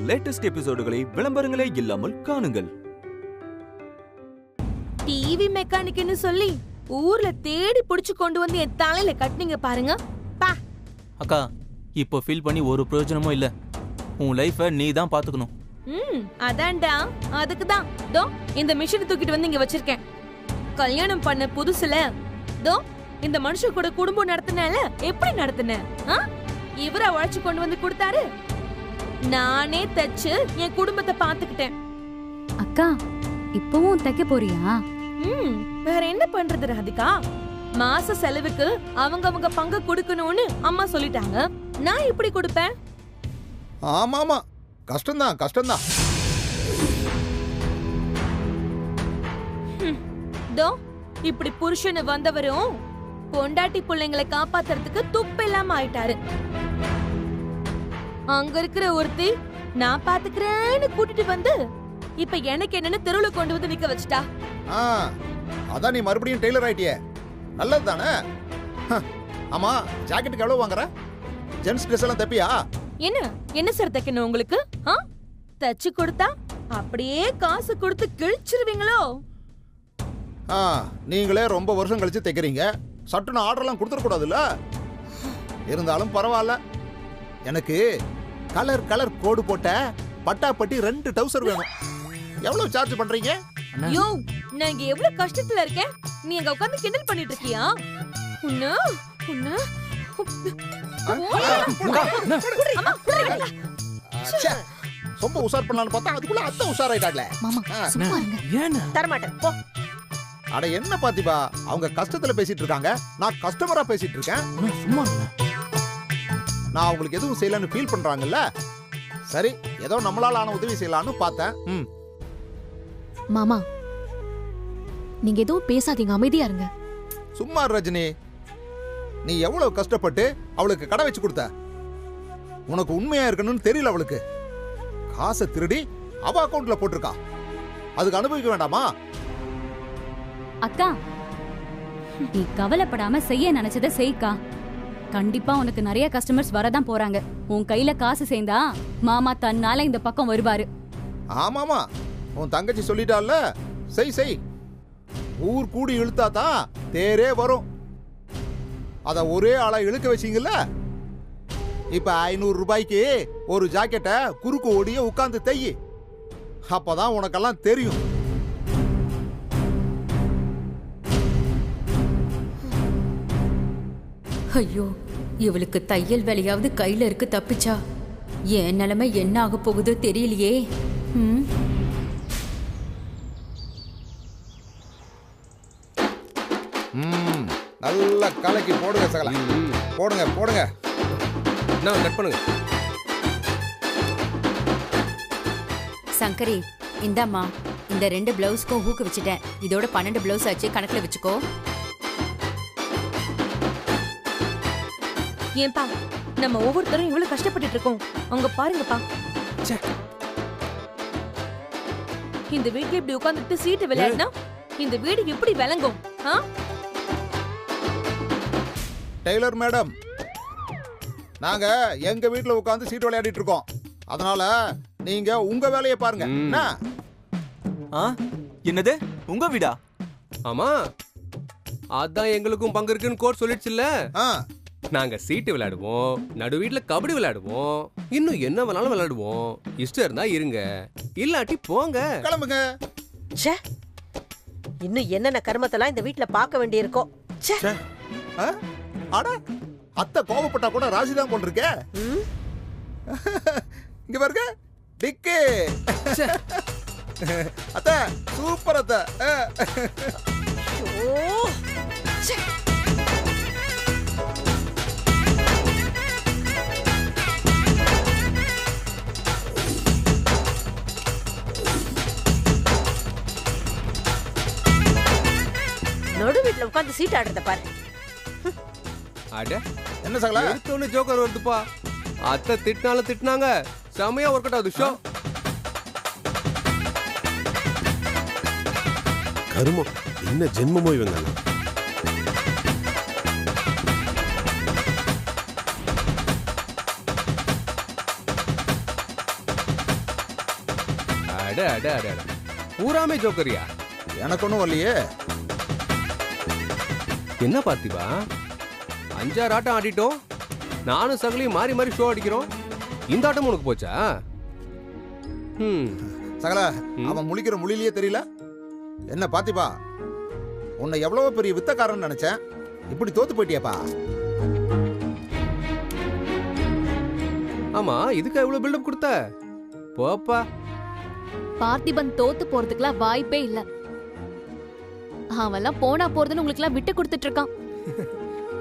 Latest எபிசோடுகளை விளம்பரங்களே இல்லாமல் காணுங்கள். TV மெக்கானிக்னு சொல்லி ஊர்ல தேடி புடிச்சு கொண்டு வந்து என் தலையில கட்டினீங்க பாருங்க. அக்கா, இப்போ ஃபீல் பண்ணி ஒரு பிரயோஜனமும் இல்ல. உன் லைஃபை நீ தான் பாத்துக்கணும். அதான்டா, அதுக்கு தான் தோ இந்த மிஷினை தூக்கிட்டு வந்து இங்க வச்சிருக்கேன். கல்யாணம் பண்ண புதுசுல தோ இந்த மனுஷன் கூட குடும்பம் நடத்தினால எப்படி நடத்தின? இவரை உழைச்சு கொண்டு வந்து கொடுத்தாரு. நானே தச்சு என் குடும்பத்தை பாத்துக்கிட்டேன். அக்கா, இப்பவும் தைக்க போறியா? வேற என்ன பண்றது ராதிகா? மாச செலவுக்கு அவங்க பங்கு கொடுக்கணும்னு அம்மா சொல்லிட்டாங்க. நான் இப்படி கொடுப்பேன். ஆமாமா, கஷ்டம்தான் கஷ்டம்தான். தோ இப்படி புருஷனு வந்தவரும் பொண்டாட்டி பிள்ளைங்களை காப்பாத்துறதுக்கு துப்பு இல்லாம ஆயிட்டாரு. அங்க இருக்கிற ஒருத்தி நான் பாத்துக்கிறேன்னு கூட்டிட்டு வந்து இப்ப எனக்கு என்னன்னு தெருவுல கொண்டு வந்து நிக்க வச்சுட்டா. அதான் நீ மறுபடியும் டெய்லர் ஆயிட்டியே, நல்லது தானே? ஆமா, ஜாக்கெட்டுக்கு எவ்வளவு வாங்குற? ஜென்ஸ் ட்ரெஸ் எல்லாம் தப்பியா? என்ன சார் தைக்கணும் உங்களுக்கு? தச்சு கொடுத்தா அப்படியே காசு கொடுத்து கிழிச்சிருவீங்களோ? நீங்களே ரொம்ப வருஷம் கழிச்சு தைக்கிறீங்க, சட்டுன்னு ஆர்டர்லாம் கொடுத்துட கூடாதுல்ல? இருந்தாலும் பரவாயில்ல. எனக்கு கலர் கலர் கோடு போட்ட பட்டாப்பட்டி 2 டவுசர் வேணும். எவ்வளவு சார்ஜ் பண்றீங்க? யோ, நான் இங்க எவ்வளவு கஷ்டத்துல இருக்கேன், நீ அங்க உட்கார்ந்து கிண்டல் பண்ணிட்டு இருக்கியா? ரொம்ப உஷார் பண்ணலாம்னு பார்த்தா அதுக்குள்ள அத்தை உஷாராயிட்டாங்களே. மாமா சும்மா இருங்க. ஏன்னா தரமாட்டேன் போ. அட என்ன பாத்திபா, அவங்க கஷ்டத்துல பேசிட்டு இருக்காங்க, நான் கஸ்டமரா பேசிட்டு இருக்கேன். சும்மா நான் அவங்களுக்கு எதுவும் செய்யலன்னு ஃபீல் பண்றாங்கல்ல, சரி ஏதோ நம்மளால ஆன உதவி செய்யலாம்னு பார்த்தேன். மாமா, நீங்க எதுவும் பேசாதீங்க, அமைதியா இருங்க. சும்மா ரஜினி, நீ எவ்வளவு கஷ்டப்பட்டு அவளுக்கு கடை வச்சு கொடுத்த. உனக்கு உண்மையா இருக்கணும்னு தெரியல. அவளுக்கு காசை திருடி அவ அக்கவுண்ட்ல போட்டிருக்கா, அதுக்கு அனுபவிக்க வேண்டாமா? அக்கா, நீ கவலைப்படாம செய்ய நினைச்சத செய்க்கா. கண்டிப்பா உனக்கு நிறைய கஸ்டமர்ஸ் வரதான் போறாங்க. உன் கையில காசு சேர்ந்தா மாமா தன்னால இந்த பக்கம் வருவாரு. ஆமாமா, உன் தங்கச்சி சொல்லிட்டால, செய். ஊர் கூடி இழுத்தாதான் தேரே வரும். அத ஒரே ஆளா இழுக்க வச்சீங்கல்ல. இப்ப 500 ரூபாய்க்கு ஒரு ஜாக்கெட்டை குறுக்கு ஓடிய உட்கார்ந்து தையி, அப்பதான் உனக்கெல்லாம் தெரியும். ஐயோ, இவளுக்கு தையல் வேலையாவது கையில இருக்கு, தப்பிச்சா என் நிலைமை என்ன ஆக போகுதோ தெரியலையே. நல்லா கலக்கி போடுங்க சகல. போடுங்க. நான் கட் பண்ணுங்க. சங்கரி, இந்தாம்மா, இந்த 2 பிளவுஸ்க்கும் ஹூக்கு வச்சுட்டேன். இதோட 12 பிளவுஸ் ஆச்சு, கணக்குல வச்சுக்கோ. ஏன்பா, நம்ம ஒவ்வொருத்தரும் இவ்வளவு கஷ்டப்பட்டு இருக்கோம், அங்க பாருங்கப்பா. இந்த வீட்டுல இப்படி உட்கார்ந்துட்டு சீட்டு விளையாடினா இந்த வீடு எப்படி விளங்கும்? டெய்லர் மேடம், நாங்க எங்க வீட்டுல உட்கார்ந்து சீட்டு விளையாடிட்டு இருக்கோம். அதனால நீங்க உங்க வேலையை பாருங்க. என்னது உங்க வீடா? ஆமா, அதான் எங்களுக்கும் பங்கு இருக்குன்னு கோர்ட் சொல்லிடுச்சுல்ல. நாங்க சீட்டு விளையாடுவோம், நடு வீட்டுல கபடி விளையாடுவோம், இன்னும் என்ன வேணாலும் விளையாடுவோம். இஷ்டம் இருந்தா இருங்க, இல்லாட்டி போங்க, கிளம்புங்க. இன்னும் என்னென்ன கர்மத்தெல்லாம் இந்த வீட்டுல பார்க்க வேண்டியிருக்கோ. அட, அத்தை கோபப்பட்டா கூட ராசிதான் போட்டிருக்க. இங்க பாருங்க, டிக்கே. அத்தை சூப்பர் அத்தை. நடு வீட்டுல உட்கார்ந்து சீட் ஆடுறத பாரு. அட, என்ன சகல எடுத்தோன்னு ஜோக்கர் வருதுப்பா. அத்தை திட்டினாலும் திட்டினாங்க, செமையா ஒர்க் அவுட் ஆகுது ஷோ. கருமம், என்ன ஜென்மமோ இவங்க. அட அட அட அட. பூராமே ஜோக்கரியா? எனக்கு ஒன்றும் வரலையே. என்ன பார்த்திபா, 5-6 ஆட்டம் ஆடிட்டோம், நானும் சகலையும் மாறி மாறி ஷோ அடிக்கிறோம். இந்த ஆட்டம் உனக்கு போச்சா? சகல, அவன் முழிக்கிற மொழியிலேயே தெரியல. என்ன பாத்திபா, உன்னை எவ்வளவு பெரிய வித்தக்காரன் நினைச்சேன், இப்படி தோத்து போயிட்டியாப்பா. ஆமா, இதுக்கு எவ்வளவு பில்டப் கொடுத்த? போப்பா. பார்த்திபன் தோத்து போறதுக்குலாம் வாய்ப்பே இல்ல. அவெல்லாம் போனா போறதுன்னு உங்களுக்கு எல்லாம் விட்டு கொடுத்துட்டு இருக்கான்.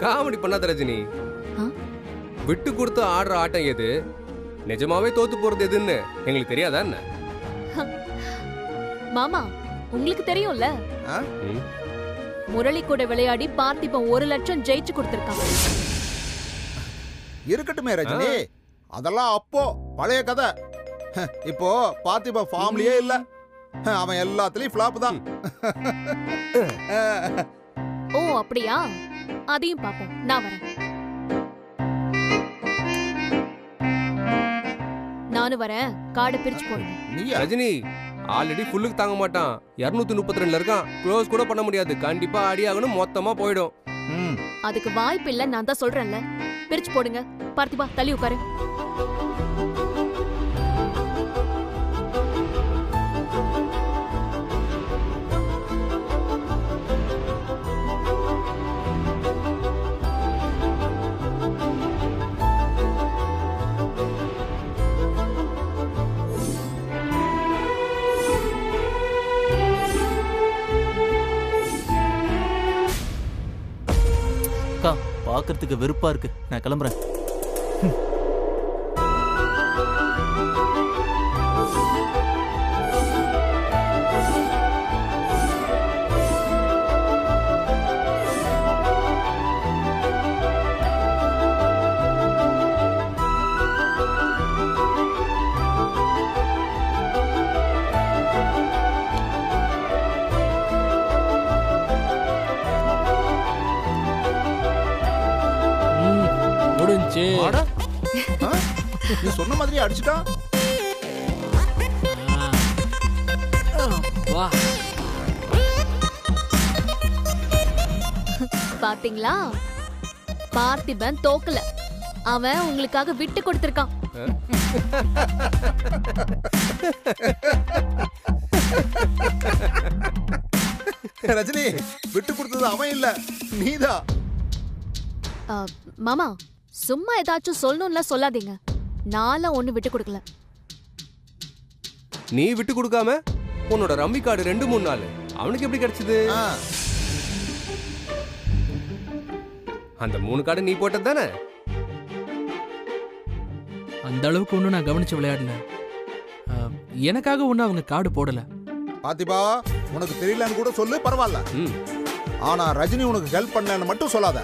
காமெடி பண்ணாத ரஜினி. விட்டு கொடுத்து ஆடுற ஆட்டம் எது, நிஜமாவே தோத்து போறது எதுன்னு எங்களுக்கு தெரியாதா என்ன? மாமா, உங்களுக்கு தெரியும்ல, முரளி கூட விளையாடி பார்த்திபன் 1 லட்சம் ஜெயிச்சு கொடுத்திருக்கான். இருக்கட்டுமே ரஜினி, அதெல்லாம் அப்போ பழைய கதை. இப்போ பார்த்திபா ஃபார்ம்லயே இல்ல, அவன் எல்லாத்துலயும் ஃபிளாப் தான். ஓ அப்படியா? அதையும் பாப்போம், நான் வரேன். நானும் வரேன், கார்டை பிரிச்சு போடுங்க. ரஜினி ஆல்ரெடி ஃபுல்லுக்கு தாங்க மாட்டான், 232ல இருக்கான், க்ளோஸ் கூட பண்ண முடியாது, கண்டிப்பா அடி ஆகணும், மொத்தமா போயிடும். அதுக்கு வாய்ப்பு இல்ல, நான் தான் சொல்றேன்ல. பிரிச்சு போடுங்க. பார்த்திபா தள்ளி உட்காரு. பாக்குறதுக்கு வெறுப்பா இருக்கு, நான் கிளம்புறேன். நீ சொன்ன மாதிரி அடிச்சுட்டா. பாத்தீங்களா, பார்த்திபன் தோக்கல, அவன் உங்களுக்காக விட்டு கொடுத்திருக்கான். ரஜினி, விட்டு கொடுத்தது அவன் இல்ல, நீதான். மாமா, சும்மா ஏதாச்சும் சொல்லணும்ல சொல்லாதீங்க. நாளா ஒண்ணு விட்டு கொடுக்கல. நீ விட்டு கொடுக்காம உன்னோட ரம்மி கார்டு 2-3 நாள் அவனுக்கு எப்படி கிடைச்சது? அந்த 3 கார்டு நீ போட்டது தானே? அந்த அளவுக்கு ஒன்றும் நான் கவனிச்சு விளையாடல. எனக்காக ஒன்றும் அவங்க கார்டு போடல. பாத்திபா, உனக்கு தெரியலன்னு கூட சொல்லு, பரவாயில்ல. ஆனா ரஜினி உனக்கு ஹெல்ப் பண்ணலன்னு மட்டும் சொல்லாத.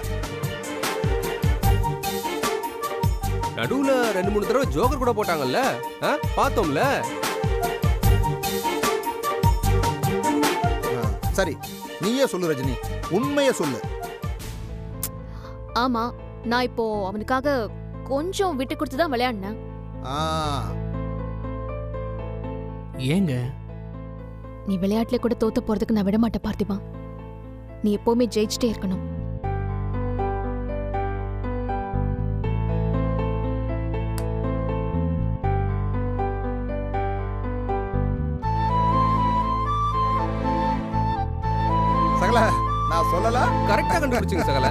நடுவுல 2-3 தடவை ஜோக்கர் கூட போட்டாங்கல்ல, பார்த்தோம்ல. சரி, நீயே சொல்லு ரஜினி, உண்மையை சொல்லு. ஆமா, நான் இப்போ அவனுக்காக கொஞ்சம் விட்டு கொடுத்து தான் விளையாடினேன். ஏங்க நீ விளையாட்டுல கூட தோத்து போறதுக்கு நான் விட மாட்டேன் பார்த்திபா. நீ எப்பவுமே ஜெயிச்சுட்டே இருக்கணும். சகல, நான் சொல்லல, கரெக்டா கண்டுபிடிச்சீங்க சகல.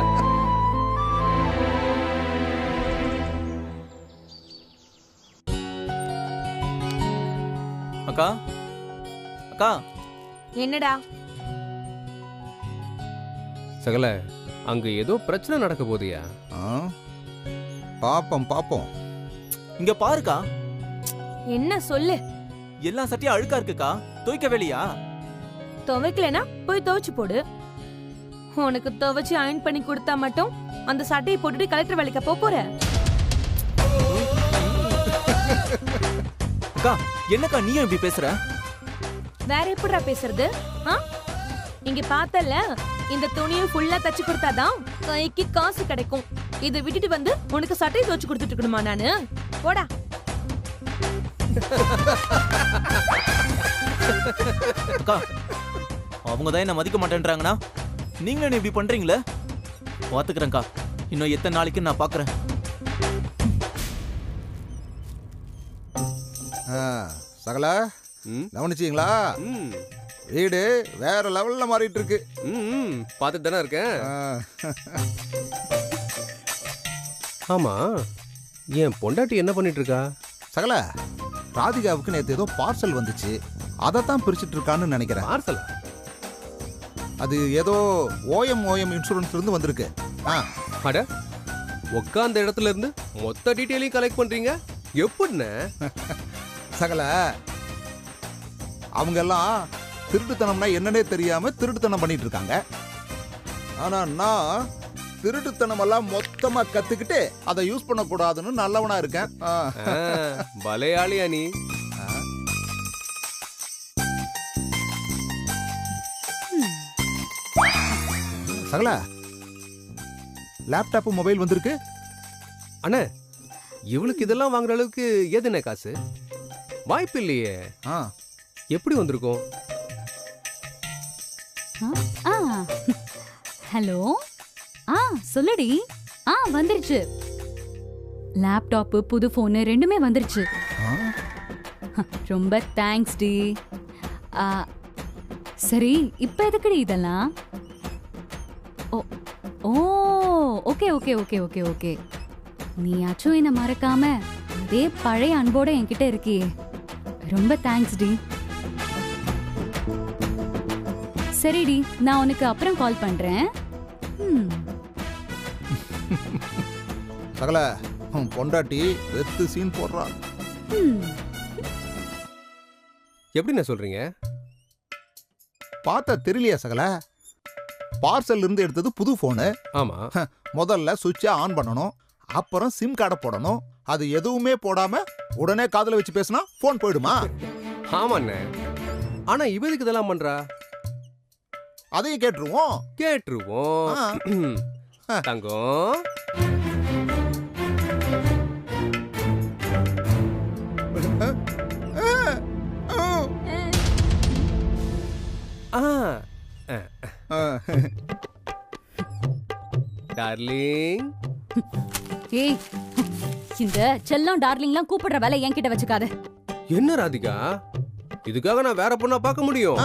அக்கா, அக்கா. என்னடா சகல, அங்க ஏதோ பிரச்சனை நடக்க போதியா? பாப்போம் பாப்போம். இங்க பாருக்கா. என்ன சொல்லு? எல்லா சட்டையும் அழுக்கா இருக்குக்கா, துவைக்க வேலையா? துவைக்கலனா போய் துவைச்சு போடு. உனக்கு துவைச்சு அயன் பண்ணி கொடுத்தா மட்டும் அந்த சட்டையை போட்டுட்டு கலெக்டர் வேலைக்கு போற? அக்கா, என்னக்கா நீ இப்படி பேசுற? வேற எப்படிடா பேசுறது? இங்க பார்த்தல, இந்த துணியை ஃபுல்லா தச்சு கொடுத்தாதான் கைக்கு காசு கிடைக்கும். இதை விட்டுட்டு வந்து உனக்கு சட்டையை துவைச்சு கொடுத்துட்டு இருக்கணுமா நானு? போடா. அக்கா அவங்க தான் என்ன மதிக்க மாட்டேன்றாங்கன்னா நீங்களும் என்ன இப்படி பண்றீங்களே? பாத்துக்கிறேன்க்கா. இன்னும் எத்தனை நாளைக்கு நான் பாக்குறேன். சகல கவனிச்சீங்களா? வீடு வேற லெவல்ல மாறிட்டு இருக்கு. பார்த்துட்டு தானே இருக்கேன். ஆமா, என் பொண்டாட்டி என்ன பண்ணிட்டு இருக்கா? சகல, ராதிகாவுக்கு நேற்று ஏதோ பார்சல் வந்துச்சு, அதைத்தான் பிரிச்சுட்டு இருக்கான்னு நினைக்கிறேன். பார்சலா? அது ஏதோ ஓஎம் இன்சூரன்ஸ்ல இருந்து வந்திருக்கு. அட, உட்கார்ந்த இடத்துல இருந்து மொத்த டீட்டெயிலையும் கலெக்ட் பண்றீங்க, எப்படின்னு? சகல, அவங்க எல்லாம் திருட்டுத்தனம்னா என்னன்னே தெரியாம திருட்டுத்தனம் பண்ணிட்டு இருக்காங்க. ஆனா நான் திருட்டுத்தனம் எல்லாம் மொத்தமா கத்துக்கிட்டு அதை யூஸ் பண்ண கூடாதுன்னு நல்லவனா இருக்கேன். பலையாளியா நீ? சகல, லேப்டாப் மொபைல் வந்திருக்கு. அண்ணே, இவளுக்கு இதெல்லாம் வாங்குற அளவுக்கு ஏதுண்ணே காசு? வாய்ப்பு இல்லையே. எப்படி வந்திருக்கும்? ஹலோ, சொல்லுடி. வந்துருச்சு. லேப்டாப், புது போன் ரெண்டுமே வந்துருச்சு. ரொம்ப தேங்க்ஸ் டி. சரி, இப்ப எதுக்குடி இதெல்லாம்? ஓ, okay okay okay okay okay. நீயாச்சும் என்ன மறக்காம அதே பழைய அன்போட என்கிட்ட இருக்கியே, ரொம்ப தேங்க்ஸ் டி. சரிடி, நான் உனக்கு அப்புறம் கால் பண்றேன். சகல, பொண்டாட்டி வெத்து சீன் போடுறா. எப்படின்னு சொல்றீங்க? பார்த்தா தெரியலையா சகல? பார்சல் இருந்து எடுத்தது புது போனு. ஆமா, முதல்ல சுவிட்சை ஆன் பண்ணணும், அப்புறம் சிம் கார்டை போடணும். அது எதுவுமே போடாம உடனே காதுல வச்சு பேசினா போன் போயிடுமா? ஆமாண்ணே. ஆனா இவருக்கு இதெல்லாம் பண்றா? அதையும் கேட்டுருவோம். தங்கம், டார்லிங். ஏய், இந்த செல்லம் டார்லிங்லாம் கூப்பிடுற வேலை என்கிட்ட வச்சுக்காத. என்ன ராதிகா, இதுக்காக நான் வேற பொண்ணா பார்க்க முடியும்?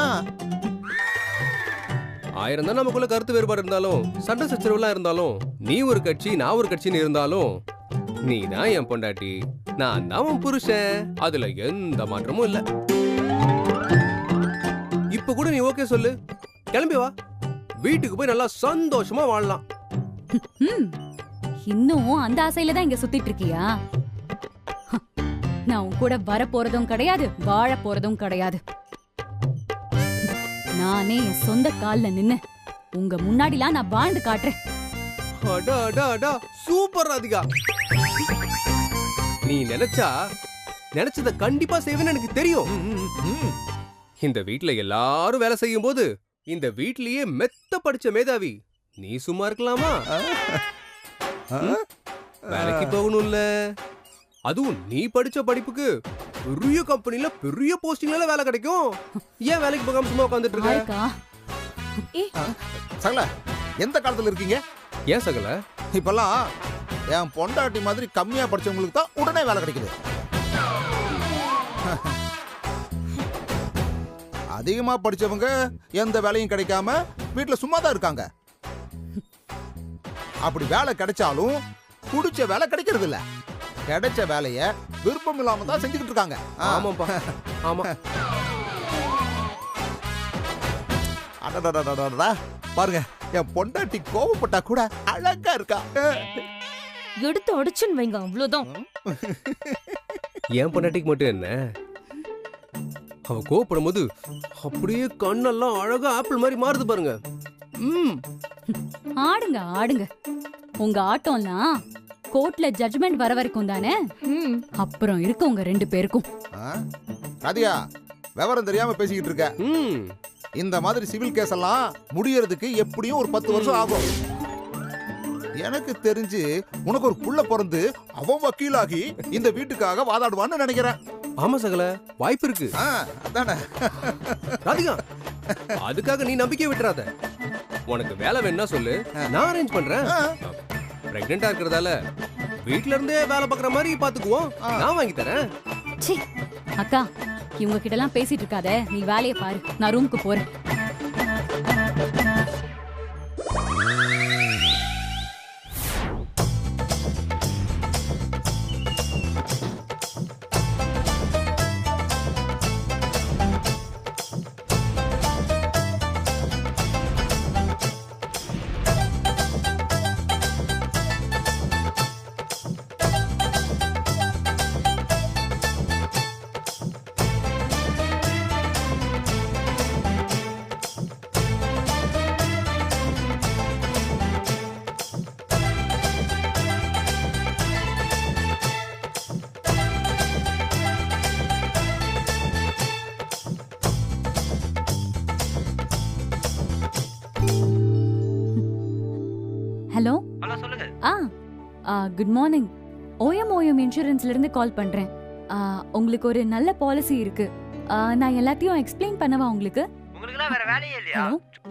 1000 தான் நமக்குள்ள கருத்து வேறுபாடு இருந்தாலும், சண்டை சச்சரவுலாம் இருந்தாலும், நீ ஒரு கட்சி நான் ஒரு கட்சின்னு இருந்தாலும், நீ தான் என் பொண்டாட்டி, நான் தான் உன் புருஷன். அதுல எந்த மாற்றமும் இல்ல. இப்ப கூட நீ ஓகே சொல்லு, கிளம்பி வா, வீட்டுக்கு போய் நல்லா சந்தோஷமா வாழலாம். இன்னும் அந்த ஆசையில தான் இங்க சுத்திட்டு இருக்கியா? நான் உன் கூட வர போறதும் கிடையாது, வாழ போறதும் கிடையாது. நானே என் சொந்த கால்ல நின்னு உங்க முன்னாடிலாம் நான் வாழ்ந்து காட்டுறேன். அடா அடா அடா, சூப்பர் ராதிகா. நீ நினைச்சத கண்டிப்பா செய்வேன்னு எனக்கு தெரியும். இந்த வீட்ல எல்லாரும் வேலை செய்யும் போது இந்த வீட்லயே மெத்த படிச்ச மேதாவி நீ சும்மா இருக்கலாமா? வேலைக்கு போகணும்ல, அதுவும் நீ படிச்ச படிப்புக்கு பெரிய கம்பெனில பெரிய போஸ்டிங்ல வேலை கிடைக்கும். ஏன் வேலைக்கு போகாம சும்மா உட்கார்ந்துட்டு இருக்க? சகல, எந்த காலத்துல இருக்கீங்க? ஏன் சகல, இப்பெல்லாம் என் பொண்டாட்டி மாதிரி கம்மியா படிச்சவங்களுக்கு தான் உடனே வேலை கிடைக்குது. அதிகமா படிச்சவங்க எந்த வேலையும் கிடைக்காம வீட்டுல சும்மா தான் இருக்காங்க. அப்படி வேலை கிடைச்சாலும் குடிச்ச வேலை கிடைக்கிறது இல்ல. கிடைச்ச வேலைய விருப்பம் இல்லாம தான் செஞ்சுக்கிட்டு இருக்காங்க. ஆமாப்பா, ஆமா. பாருங்க, என் பொண்டாட்டி கோவப்பட்டா கூட அழகா இருக்கா. எடுத்து அடிச்சுன்னு வைங்க, அவ்வளவுதான். என் பொண்டாட்டிக்கு மட்டும் என்ன, அவ கோவப்படும் போது அப்படியே கண்ணெல்லாம் அழகா ஆப்பிள் மாதிரி மாறுது பாருங்க. ஆடுங்க ஆடுங்க, உங்க ஆட்டம்லாம் கோர்ட்ல ஜட்ஜ்மெண்ட் வர வரைக்கும் தானே. அப்புறம் இருக்கு உங்க 2 பேருக்கும். ராதிகா, விவரம் தெரியாம பேசிக்கிட்டு இருக்க. இந்த மாதிரி சிவில் கேஸ் எல்லாம் முடியறதுக்கு எப்படியும் ஒரு 10 வருஷம் ஆகும். எனக்கு தெரிஞ்சு உனக்கு ஒரு புள்ள பிறந்து அவன் வக்கீலாகி இந்த வீட்டுக்காக வாதாடுவான்னு நினைக்கிறேன். ஆமா சகல, வாய்ப்பு இருக்கு. அதானே. ராதிகா, அதுக்காக நீ நம்பிக்கை விட்டுறாத. உனக்கு வேலை வேணும்னா சொல்லு, நான் அரேஞ்ச் பண்றேன். பிரெக்னெண்டா இருக்கிறதால வீட்ல இருந்தே வேலை பார்க்குற மாதிரி பாத்துக்குவோம். நான் வாங்கி தரேன். ச்சீ அக்கா, இவங்க கிட்ட எல்லாம் பேசிட்டு இருக்காத, நீ வேலையை பாரு. நான் ரூமுக்கு போறேன். ஹலோ. ஹலோ சொல்லுங்க. Good morning. OMOM இன்சூரன்ஸ்ல இருந்து கால் பண்றேன். உங்களுக்கு ஒரு நல்ல பாலிசி இருக்கு. நான் எல்லாத்தையும் எக்ஸ்பிளைன் பண்ணவா உங்களுக்கு? உங்களுக்குலாம் வேற வேலையே இல்லையா?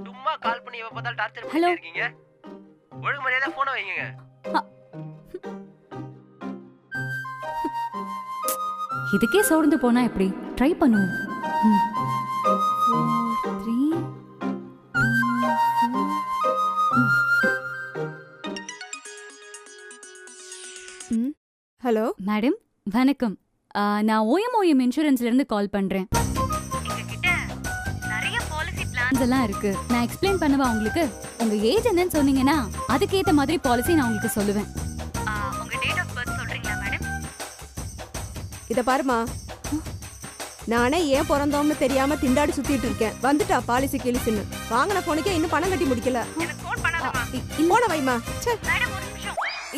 சும்மா கால் பண்ணி எப்ப பார்த்தாலும் டார்ச்சர் ஹலோ பண்ணிட்டே இருக்கீங்க. ஒழுங்கு மரியாதை போனை வைங்க. இதுக்கே சோர்ந்து போனா எப்படி? ட்ரை பண்ணுவோம். 4 3 ஹலோ மேடம், வணக்கம். நான் OMOM இன்சூரன்ஸ்ல இருந்து கால் பண்றேன். எங்ககிட்ட நிறைய பாலிசி பிளான்ஸ் எல்லாம் இருக்கு. நான் எக்ஸ்பிளைன் பண்ணவா உங்களுக்கு? உங்க ஏஜ் என்னன்னு சொன்னீங்கன்னா அதுக்கேத்த மாதிரி பாலிசி நான் உங்களுக்கு சொல்லுவேன். உங்க டேட் ஆஃப் பர்த் சொல்றீங்களா மேடம்? இத பாருமா, நானே ஏன் பிறந்தோம்னு தெரியாம திண்டாடி சுத்திட்டு இருக்கேன். வந்துட்டா பாலிசி கிழிச்சுன்னு. வாங்கின போனுக்கே இன்னும் பணம் கட்டி முடிக்கல. போன வைமா.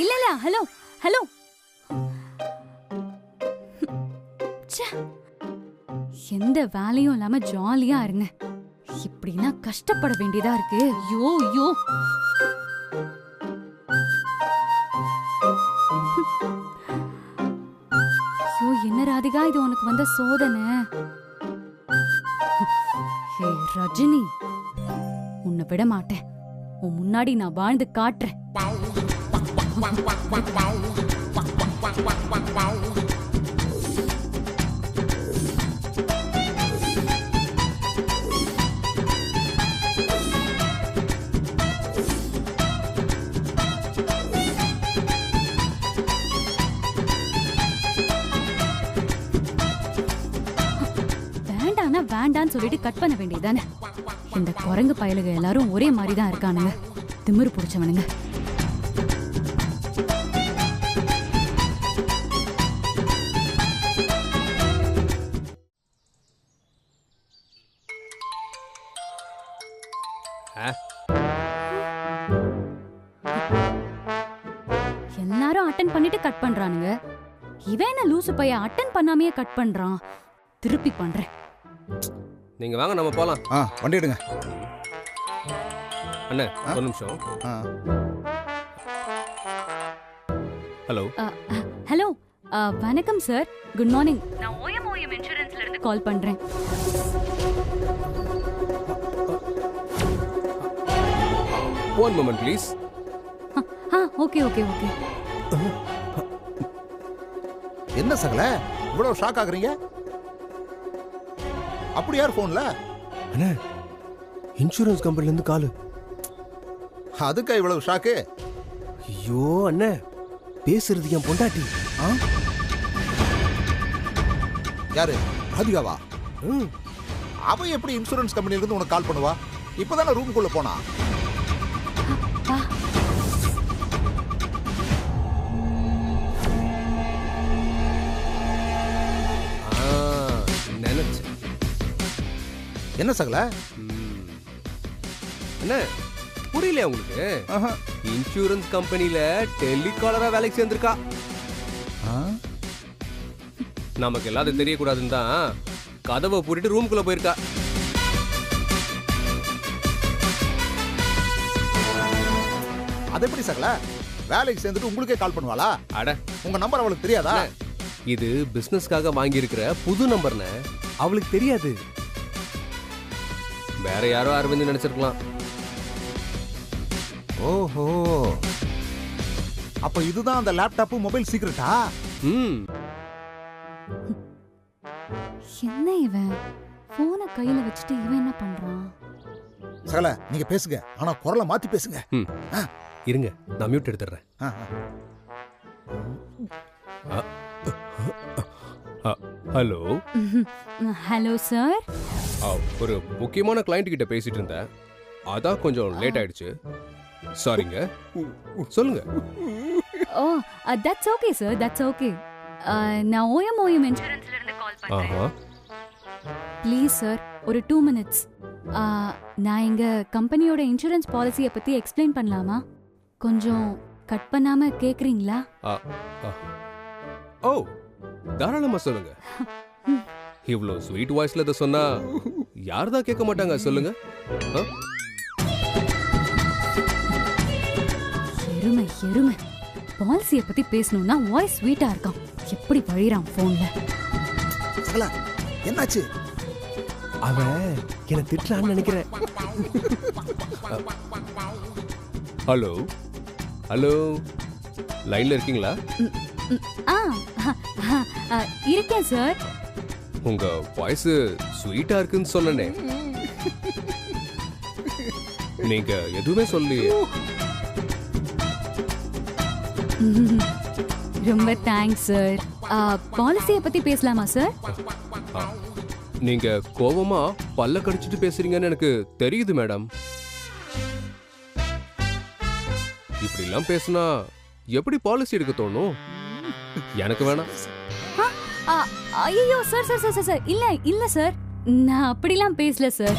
இல்ல இல்ல, ஹலோ ஹலோ. எந்த வேலையும் இல்லாம ஜாலியா இருந்தேன். இப்படின்னா கஷ்டப்பட வேண்டியதா இருக்கு. யோ யோ. யோ, என்ன ராதிகா இது உனக்கு வந்த சோதனை? ஹே ரஜினி, உன்னை விட மாட்டேன். உன் முன்னாடி நான் வாழ்ந்து காட்டுறேன். வேண்டானா வேண்டான்னு சொல்லிட்டு கட் பண்ண வேண்டியதானே? இந்த குரங்கு பயலுக எல்லாரும் ஒரே மாதிரி தான் இருக்கானுங்க. திமிரு பிடிச்சவனுங்க. எல்லாரும் அட்டெண்ட் பண்ணிட்டு கட் பண்றானுங்க. இவன் என்ன லூசு பையன், அட்டெண்ட் பண்ணாமையே கட் பண்றான். திருப்பி பண்றேன். நீங்க வாங்க, நம்ம போலாம். வண்டி எடுங்க. அண்ணே, ஒரு நிமிஷம். ஹலோ. ஹலோ, வணக்கம் சார். Good morning. நான் OMOM இன்சூரன்ஸ்ல இருந்து கால் பண்றேன். One moment please. Okay okay okay. என்ன சகல இவ்வளவு ஷாக் ஆகுறீங்க? அப்படி யார் போன்ல? அண்ணே, இன்சூரன்ஸ் கம்பெனில இருந்து கால். அதுக்கா இவ்வளவு ஷாக்கு? ஐயோ அண்ணே, பேசுறது என் பொண்டாட்டி. யாரு? ராதிகாவா? அவ எப்படி இன்சூரன்ஸ் கம்பெனில இருந்து உனக்கு கால் பண்ணுவா? இப்பதானே ரூமுக்குள்ள போனா. என்ன சகல? என்ன புரியல உங்களுக்கு? இன்சூரன்ஸ் கம்பெனில டெலிகாலரா வேலைக்கு சேர்ந்திருக்கா. நமக்கு எல்லாரும் தெரியக்கூடாதுன்னு தான் கதவை பூட்டிட்டு ரூமுக்குள்ள போயிருக்கா. அது எப்படி சகல? வேலைக்கு சேர்ந்துட்டு உங்களுக்கே கால் பண்ணுவாளா? அட, உங்க நம்பர் அவளுக்கு தெரியாதா? இது பிசினஸ்க்காக வாங்கி இருக்கிற புது நம்பர்னு அவளுக்கு தெரியாது. வேற யாரோ அரவிந்த் நினைச்சிருக்கலாம். ஓஹோ, அப்ப இதுதான் அந்த லேப்டாப் மொபைல் சீக்ரெட்டா? என்ன இவன் போனை கையில வச்சுட்டு இவன் என்ன பண்றான்? சகல நீங்க பேசுங்க, ஆனா குரலை மாத்தி பேசுங்க. இருங்க, நான் மியூட் எடுத்துறேன். ஹலோ. Hello sir. ஒரு முக்கியமான கிளையண்ட் கிட்ட பேசிட்டு இருந்தேன், அதான் கொஞ்சம் லேட் ஆயிடுச்சு. சாரிங்க. சொல்லுங்க. Oh, that's okay sir, that's okay. நான் ஓஎம்ஓஎம் இன்சூரன்ஸ்ல இருந்து கால் பண்றேன். ப்ளீஸ் சார், ஒரு 2 minutes. நான் எங்க கம்பெனியோட இன்சூரன்ஸ் பாலிசியை பத்தி எக்ஸ்பிளைன் பண்ணலாமா? கொஞ்சம் கட் பண்ணாம கேக்குறீங்களா? ஓ, தாராளமா சொல்லுங்க. இவ்ளோ ஸ்வீட் வாய்ஸ்ல இத சொன்னா யார்தான் கேட்க மாட்டாங்க, சொல்லுங்க. எருமை எருமை, பாலிசியை பத்தி பேசணும்னா வாய்ஸ் ஸ்வீட்டா இருக்கான். எப்படி வழிறான் போன்ல. சகல என்னாச்சு? அவன் என்ன திட்டுறான்னு நினைக்கிறேன். ஹலோ ஹலோ, லைன்ல இருக்கீங்களா? இருக்கேன் சார். உங்க வாய்ஸ் ஸ்வீட்டா இருக்குன்னு சொன்னனே, நீங்க எதுவுமே சொல்லலையே. ரொம்ப தேங்க்ஸ் சார். பாலிசியை பத்தி பேசலாமா சார்? நீங்க கோவமா பல்ல கடிச்சிட்டு பேசுறீங்கன்னு எனக்கு தெரியுது மேடம். இப்படி எல்லாம் பேசினா எப்படி பாலிசி எடுக்க தோணும்? எனக்கு வேணாம். ஐயோ சார் சார் சார் சார், இல்ல இல்ல சார், நான் அப்படிலாம் பேசல சார்.